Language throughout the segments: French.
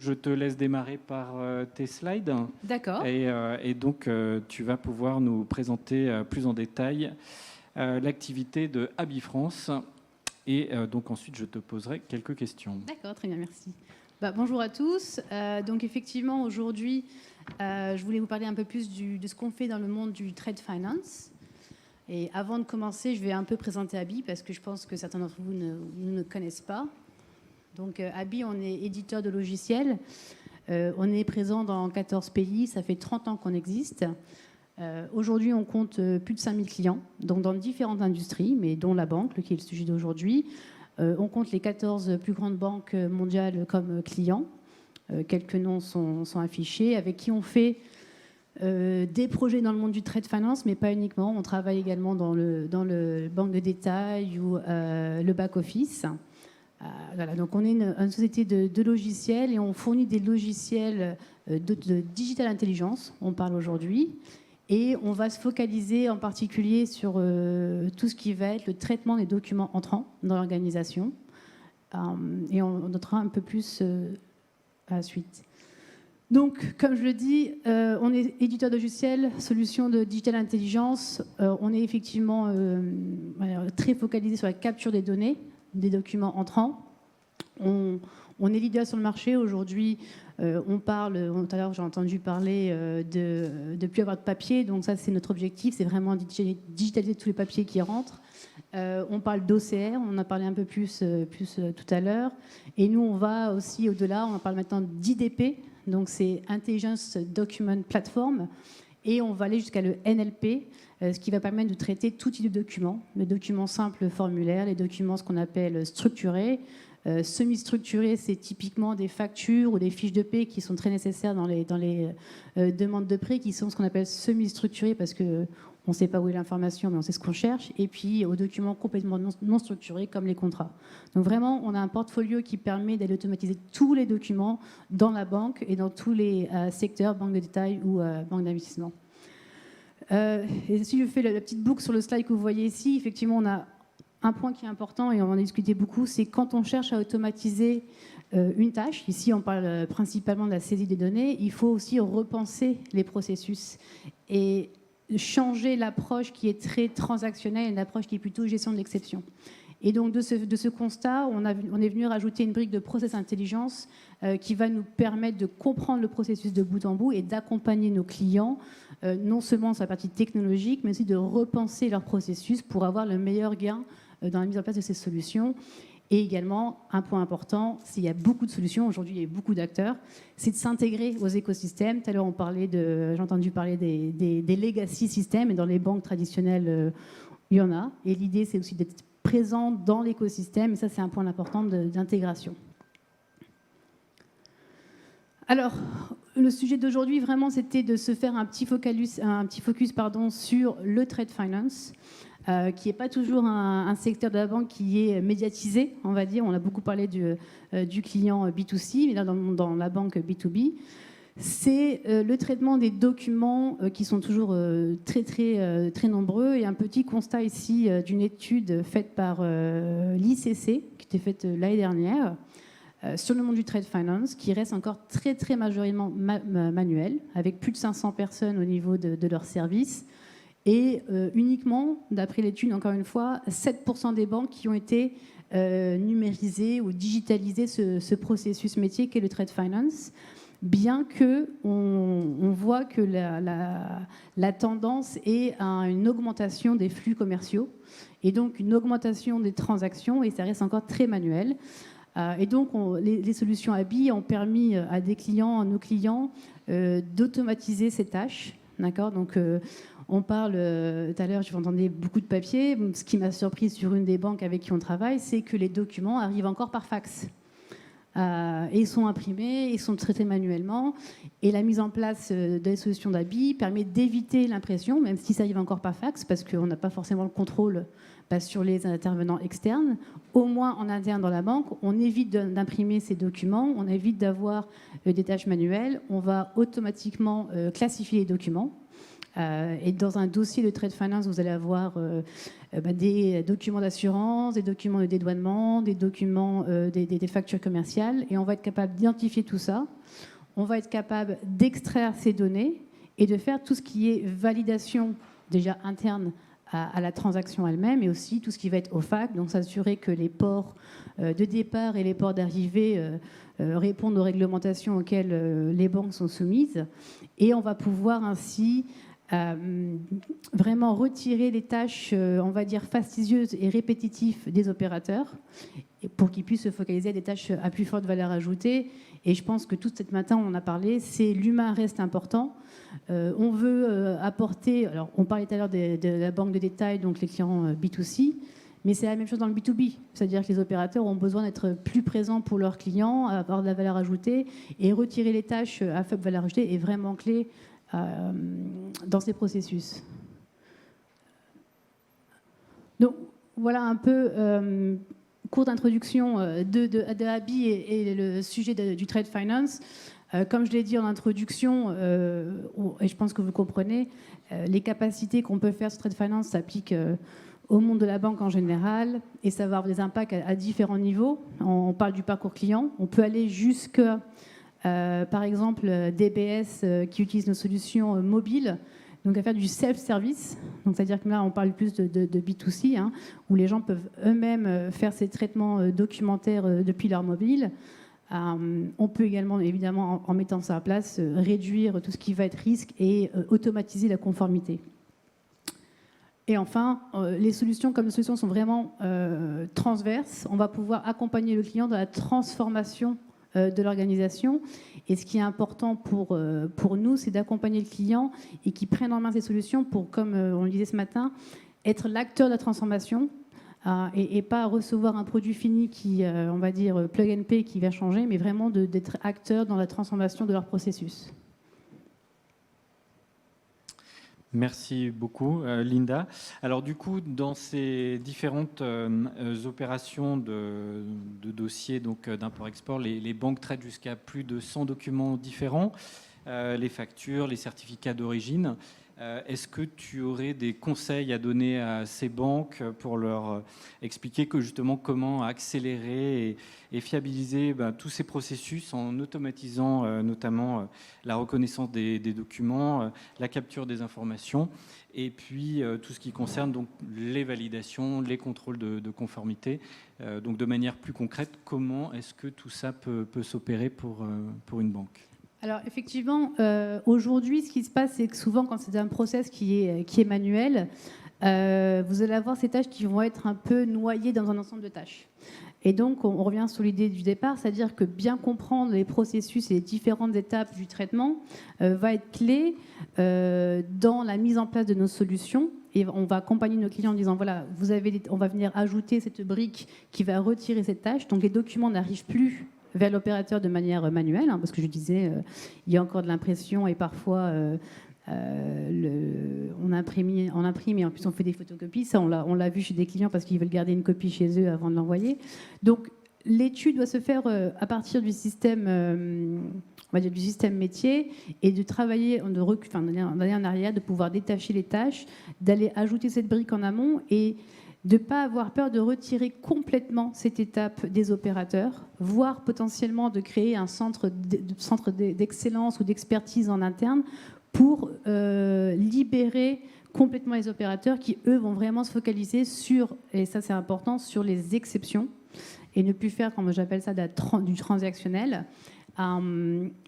Je te laisse démarrer par tes slides. D'accord. Et donc, tu vas pouvoir nous présenter plus en détail l'activité de Habifrance. Et donc, ensuite, je te poserai quelques questions. D'accord, très bien, merci. Bonjour à tous. Donc, effectivement, aujourd'hui, je voulais vous parler un peu plus de ce qu'on fait dans le monde du trade finance. Et avant de commencer, je vais un peu présenter Abi, parce que je pense que certains d'entre vous ne connaissent pas. Donc, Abi, on est éditeur de logiciels. On est présent dans 14 pays. Ça fait 30 ans qu'on existe. Aujourd'hui, on compte plus de 5000 clients, donc dans différentes industries, mais dont la banque, qui est le sujet d'aujourd'hui. On compte les 14 plus grandes banques mondiales comme clients. Quelques noms sont affichés, avec qui on fait des projets dans le monde du trade finance, mais pas uniquement. On travaille également dans le banque de détail ou le back-office. Voilà, donc on est une société de logiciels et on fournit des logiciels de digital intelligence, on parle aujourd'hui, et on va se focaliser en particulier sur tout ce qui va être le traitement des documents entrants dans l'organisation, et on notera un peu plus à la suite. Donc, comme je le dis, on est éditeur de logiciels, solution de digital intelligence. On est effectivement très focalisé sur la capture des données, des documents entrants. On est leader sur le marché. Aujourd'hui, tout à l'heure j'ai entendu parler de plus avoir de papier. Donc ça, c'est notre objectif, c'est vraiment digitaliser tous les papiers qui rentrent. On parle d'OCR, on en a parlé un peu plus tout à l'heure. Et nous, on va aussi au-delà, on parle maintenant d'IDP. Donc c'est Intelligence Document Platform. Et on va aller jusqu'à le NLP, ce qui va permettre de traiter tout type de documents. Les documents simples, formulaires, les documents ce qu'on appelle structurés. Semi-structurés, c'est typiquement des factures ou des fiches de paie qui sont très nécessaires dans les demandes de prêt, qui sont ce qu'on appelle semi-structurés parce qu'on ne sait pas où est l'information, mais on sait ce qu'on cherche. Et puis aux documents complètement non structurés, comme les contrats. Donc vraiment, on a un portfolio qui permet d'aller automatiser tous les documents dans la banque et dans tous les secteurs, banque de détail ou banque d'investissement. Et si je fais la petite boucle sur le slide que vous voyez ici, effectivement, on a un point qui est important, et on en a discuté beaucoup, c'est quand on cherche à automatiser une tâche, ici on parle principalement de la saisie des données, il faut aussi repenser les processus et changer l'approche qui est très transactionnelle et une approche qui est plutôt gestion de l'exception. Et donc de ce constat, on est venu rajouter une brique de process intelligence qui va nous permettre de comprendre le processus de bout en bout et d'accompagner nos clients, non seulement sur la partie technologique, mais aussi de repenser leur processus pour avoir le meilleur gain dans la mise en place de ces solutions. Et également, un point important, s'il y a beaucoup de solutions, aujourd'hui il y a beaucoup d'acteurs, c'est de s'intégrer aux écosystèmes. Tout à l'heure, j'ai entendu parler des legacy systems, et dans les banques traditionnelles, il y en a. Et l'idée, c'est aussi d'être présent dans l'écosystème, et ça, c'est un point important d'intégration. Alors, le sujet d'aujourd'hui, vraiment, c'était de se faire un petit focus sur le trade finance, qui n'est pas toujours un secteur de la banque qui est médiatisé, on va dire. On a beaucoup parlé du client B2C, mais là, dans la banque B2B, c'est le traitement des documents qui sont toujours très nombreux. Et un petit constat ici d'une étude faite par l'ICC, qui était faite l'année dernière, sur le monde du trade finance, qui reste encore très majoritairement manuel, avec plus de 500 personnes au niveau de leur service. Et uniquement, d'après l'étude, encore une fois, 7% des banques qui ont été numérisées ou digitalisées ce processus métier qu'est le trade finance, bien qu'on voit que la tendance est à une augmentation des flux commerciaux et donc une augmentation des transactions, et ça reste encore très manuel. Et donc, les solutions Abi ont permis à nos clients, d'automatiser ces tâches. D'accord ? Donc, on parle, tout à l'heure, j'entendais beaucoup de papier. Ce qui m'a surpris sur une des banques avec qui on travaille, c'est que les documents arrivent encore par fax. Et ils sont imprimés, ils sont traités manuellement. Et la mise en place des solutions d'Abi permet d'éviter l'impression, même si ça arrive encore par fax, parce qu'on n'a pas forcément le contrôle sur les intervenants externes. Au moins en interne dans la banque, on évite d'imprimer ces documents, on évite d'avoir des tâches manuelles. On va automatiquement classifier les documents. Et dans un dossier de trade finance, vous allez avoir des documents d'assurance, des documents de dédouanement, des documents, des factures commerciales. Et on va être capable d'identifier tout ça. On va être capable d'extraire ces données et de faire tout ce qui est validation déjà interne à la transaction elle-même, et aussi tout ce qui va être OFAC, donc s'assurer que les ports de départ et les ports d'arrivée répondent aux réglementations auxquelles les banques sont soumises. Et on va pouvoir ainsi vraiment retirer les tâches, on va dire, fastidieuses et répétitives des opérateurs pour qu'ils puissent se focaliser à des tâches à plus forte valeur ajoutée. Et je pense que tout ce matin, on en a parlé, c'est l'humain reste important. On veut apporter, alors on parlait tout à l'heure de la banque de détail, donc les clients B2C, mais c'est la même chose dans le B2B. C'est-à-dire que les opérateurs ont besoin d'être plus présents pour leurs clients, avoir de la valeur ajoutée, et retirer les tâches à faible valeur ajoutée est vraiment clé dans ces processus. Donc voilà un peu courte introduction de Abi et le sujet du trade finance. Comme je l'ai dit en introduction, et je pense que vous comprenez, les capacités qu'on peut faire sur trade finance s'appliquent au monde de la banque en général, et ça va avoir des impacts à différents niveaux. On parle du parcours client, on peut aller jusqu'à par exemple, DBS qui utilisent nos solutions mobiles, donc à faire du self-service. Donc c'est-à-dire que là, on parle plus de B2C, hein, où les gens peuvent eux-mêmes faire ces traitements documentaires depuis leur mobile. On peut également, évidemment, en mettant ça en place, réduire tout ce qui va être risque et automatiser la conformité. Et enfin, les solutions comme les solutions sont vraiment transverses. On va pouvoir accompagner le client dans la transformation de l'organisation. Et ce qui est important pour nous, c'est d'accompagner le client et qu'il prenne en main ces solutions pour, comme on le disait ce matin, être l'acteur de la transformation et pas recevoir un produit fini qui, on va dire, plug and pay qui va changer, mais vraiment d'être acteur dans la transformation de leur processus. Merci beaucoup, Linda. Alors du coup, dans ces différentes opérations de dossiers d'import-export, les banques traitent jusqu'à plus de 100 documents différents, les factures, les certificats d'origine. Est-ce que tu aurais des conseils à donner à ces banques pour leur expliquer que justement comment accélérer et fiabiliser tous ces processus en automatisant notamment la reconnaissance des documents, la capture des informations et puis tout ce qui concerne donc les validations, les contrôles de conformité. Donc de manière plus concrète, comment est-ce que tout ça peut s'opérer pour une banque ? Alors effectivement, aujourd'hui, ce qui se passe, c'est que souvent, quand c'est un process qui est manuel, vous allez avoir ces tâches qui vont être un peu noyées dans un ensemble de tâches. Et donc, on revient sur l'idée du départ, c'est-à-dire que bien comprendre les processus et les différentes étapes du traitement va être clé dans la mise en place de nos solutions. Et on va accompagner nos clients en disant, voilà, on va venir ajouter cette brique qui va retirer cette tâche. Donc, les documents n'arrivent plus vers l'opérateur de manière manuelle, hein, parce que je disais, il y a encore de l'impression et parfois on imprime et en plus on fait des photocopies. Ça, on l'a vu chez des clients parce qu'ils veulent garder une copie chez eux avant de l'envoyer. Donc l'étude doit se faire à partir du système, on va dire du système métier, et de travailler, d'aller en arrière, de pouvoir détacher les tâches, d'aller ajouter cette brique en amont et de ne pas avoir peur de retirer complètement cette étape des opérateurs, voire potentiellement de créer un centre d'excellence ou d'expertise en interne pour libérer complètement les opérateurs qui, eux, vont vraiment se focaliser sur, et ça c'est important, sur les exceptions et ne plus faire, comme j'appelle ça, du transactionnel.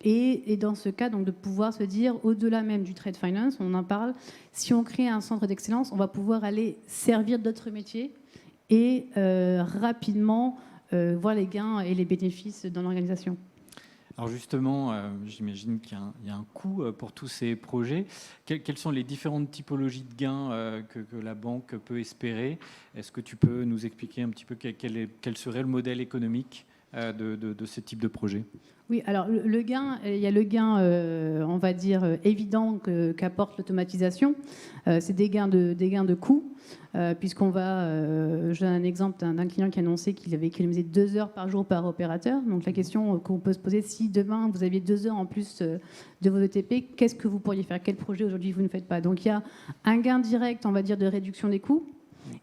Et dans ce cas, donc, de pouvoir se dire, au-delà même du trade finance, on en parle, si on crée un centre d'excellence, on va pouvoir aller servir d'autres métiers et rapidement voir les gains et les bénéfices dans l'organisation. Alors justement, j'imagine qu'il y a un coût pour tous ces projets. Quelles sont les différentes typologies de gains que la banque peut espérer ? Est-ce que tu peux nous expliquer un petit peu quel serait le modèle économique de ce type de projet? Oui, alors le gain, il y a le gain, on va dire, évident qu'apporte l'automatisation. C'est des gains de coûts, puisqu'on va... je donne un exemple d'un client qui a annoncé qu'il avait économisé 2 heures par jour par opérateur. Donc la question qu'on peut se poser, si demain vous aviez 2 heures en plus de vos ETP, qu'est-ce que vous pourriez faire? Quel projet aujourd'hui vous ne faites pas? Donc il y a un gain direct, on va dire, de réduction des coûts.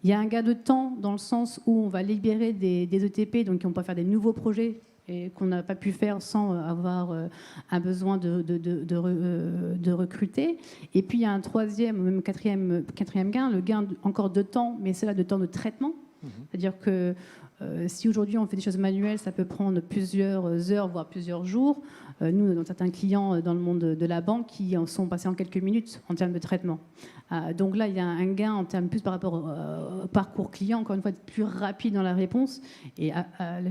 Il y a un gain de temps dans le sens où on va libérer des ETP, donc on peut faire des nouveaux projets et qu'on n'a pas pu faire sans avoir un besoin de recruter. Et puis il y a un troisième, ou même quatrième gain, le gain encore de temps, mais cela de temps de traitement. C'est-à-dire que si aujourd'hui on fait des choses manuelles, ça peut prendre plusieurs heures, voire plusieurs jours. Nous, nous avons certains clients dans le monde de la banque qui en sont passés en quelques minutes en termes de traitement. Donc là, il y a un gain en termes plus par rapport au parcours client, encore une fois, plus rapide dans la réponse. Et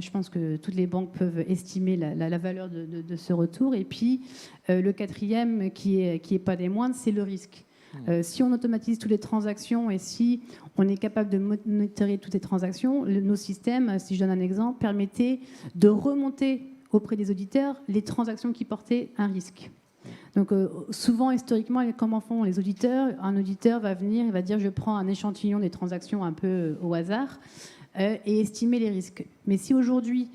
je pense que toutes les banques peuvent estimer la valeur de ce retour. Et puis, le quatrième, qui est pas des moindres, c'est le risque. Si on automatise toutes les transactions et si on est capable de monitorer toutes les transactions, nos systèmes, si je donne un exemple, permettaient de remonter auprès des auditeurs les transactions qui portaient un risque. Donc souvent, historiquement, comment font les auditeurs? Un auditeur va venir, il va dire je prends un échantillon des transactions un peu au hasard et estimer les risques. Mais si aujourd'hui,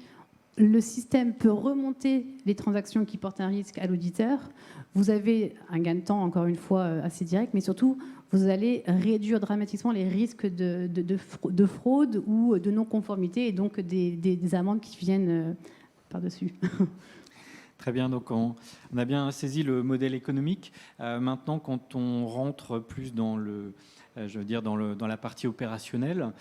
le système peut remonter les transactions qui portent un risque à l'auditeur, vous avez un gain de temps, encore une fois, assez direct, mais surtout, vous allez réduire dramatiquement les risques de fraude ou de non-conformité et donc des amendes qui viennent par-dessus. Très bien, donc on a bien saisi le modèle économique. Maintenant, quand on rentre plus dans dans la partie opérationnelle,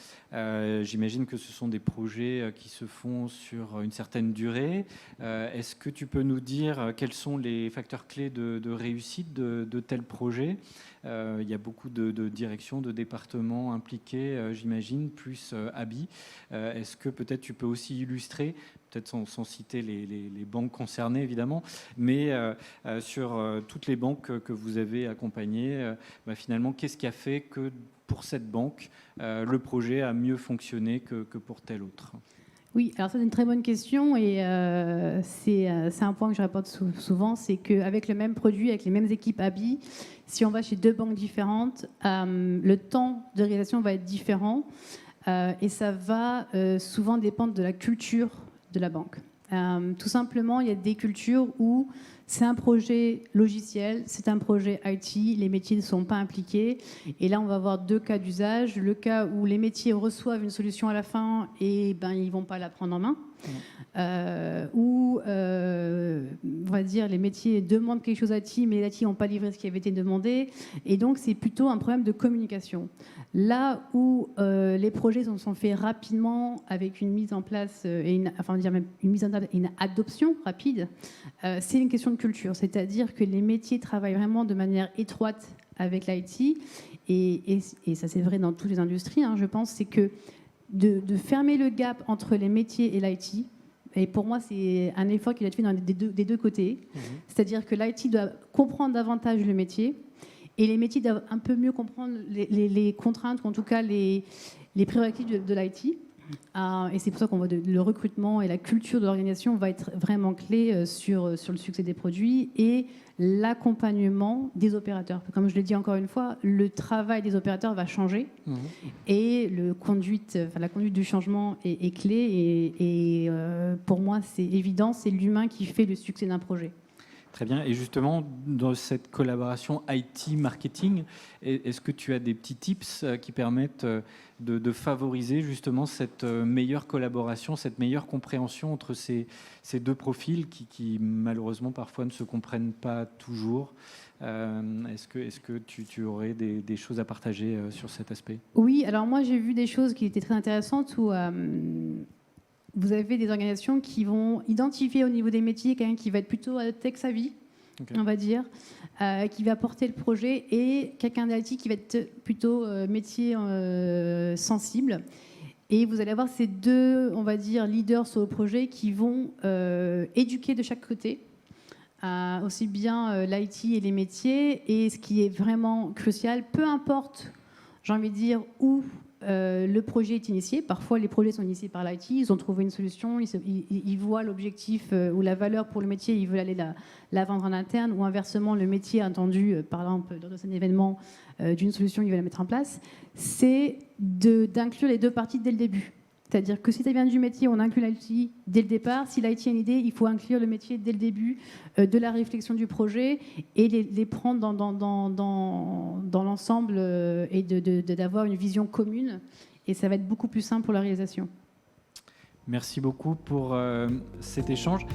j'imagine que ce sont des projets qui se font sur une certaine durée. Est-ce que tu peux nous dire quels sont les facteurs clés de réussite de tels projets? Il y a beaucoup de directions, de départements impliqués, j'imagine, plus ABI. Est-ce que peut-être tu peux aussi illustrer, peut-être sans citer les banques concernées évidemment, mais sur toutes les banques que vous avez accompagnées, finalement, qu'est-ce qui a fait que pour cette banque, le projet a mieux fonctionné que pour telle autre? Oui, alors ça c'est une très bonne question et c'est un point que je rapporte souvent, c'est qu'avec le même produit, avec les mêmes équipes ABI, si on va chez 2 banques différentes, le temps de réalisation va être différent et ça va souvent dépendre de la culture de la banque. Tout simplement, il y a des cultures où c'est un projet logiciel, c'est un projet IT, les métiers ne sont pas impliqués. Et là, on va avoir 2 cas d'usage. Le cas où les métiers reçoivent une solution à la fin et ils ne vont pas la prendre en main. Ou, on va dire, les métiers demandent quelque chose à l'IT, mais l'IT n'ont pas livré ce qui avait été demandé. Et donc, c'est plutôt un problème de communication. Là où les projets sont faits rapidement avec une mise en place et une adoption rapide, c'est une question de culture. C'est-à-dire que les métiers travaillent vraiment de manière étroite avec l'IT. Et ça, c'est vrai dans toutes les industries, je pense, c'est que de fermer le gap entre les métiers et l'IT, et pour moi, c'est un effort qui doit être fait des deux côtés. C'est-à-dire que l'IT doit comprendre davantage le métier et les métiers doivent un peu mieux comprendre les contraintes, ou en tout cas les prérogatives de l'IT. Et c'est pour ça qu'on voit le recrutement et la culture de l'organisation va être vraiment clé sur le succès des produits et l'accompagnement des opérateurs. Comme je l'ai dit encore une fois, le travail des opérateurs va changer et la conduite du changement est clé. Et pour moi, c'est évident, c'est l'humain qui fait le succès d'un projet. Très bien. Et justement, dans cette collaboration IT-marketing, est-ce que tu as des petits tips qui permettent de favoriser justement cette meilleure collaboration, cette meilleure compréhension entre ces 2 profils qui malheureusement parfois ne se comprennent pas toujours? Est-ce que tu aurais des choses à partager sur cet aspect? Oui, alors moi j'ai vu des choses qui étaient très intéressantes où vous avez des organisations qui vont identifier au niveau des métiers quelqu'un qui va être plutôt tech-savvy, on va dire, qui va porter le projet, et quelqu'un d'IT qui va être plutôt métier sensible. Et vous allez avoir ces 2, on va dire, leaders sur le projet qui vont éduquer de chaque côté, aussi bien l'IT et les métiers. Et ce qui est vraiment crucial, peu importe, j'ai envie de dire, où le projet est initié. Parfois, les projets sont initiés par l'IT. Ils ont trouvé une solution, ils voient l'objectif ou la valeur pour le métier, ils veulent aller la vendre en interne, ou inversement, le métier a entendu, par exemple, dans un événement d'une solution, il veut la mettre en place. C'est d'inclure les deux parties dès le début. C'est-à-dire que si ça vient du métier, on inclut l'IT dès le départ. Si l'IT a une idée, il faut inclure le métier dès le début de la réflexion du projet et les prendre dans l'ensemble et d'avoir une vision commune. Et ça va être beaucoup plus simple pour la réalisation. Merci beaucoup pour cet échange.